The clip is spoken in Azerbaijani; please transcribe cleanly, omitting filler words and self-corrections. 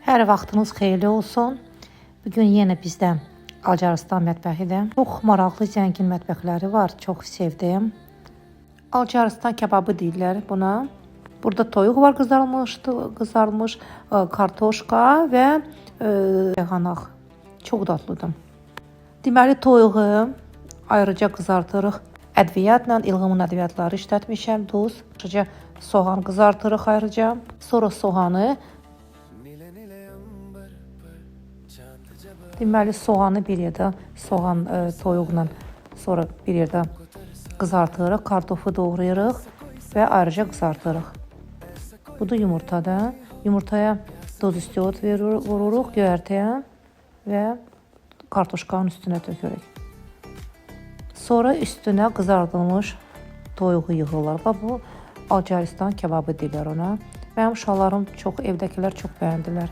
Hər vaxtınız xeyirli olsun. Bugün yenə bizdə Alcarıstan mətbəxidir. Çox maraqlı, zəngin mətbəxləri var. Çox sevdim. Alcarıstan kebabı deyirlər buna. Burada toyuq var, qızarmış kartoşka və yağanaq. Çox dadlıdır. Deməli toyuğu ayrıca qızartırıq. Ədviyyatla, ilğımın ədviyyatları işlətmişəm, duz. Soğan qızartırıq ayrıca. Sonra soğanı deməli soğanı bir yerdə toyuqla sonra bir yerdə qızartırıq, kartofu doğrayırıq və ayrıca qızartırıq. Bu da yumurtadır. Yumurtaya duz istiot vururuq göyərtəyə və kartoşkanın üstünə tökürük. Sonra üstünə qızardılmış toyuğu yığırlar. Bu Alcarıstan kebabı deyirlər ona. Mənim uşaqlarım evdəkilər çox bəyəndilər.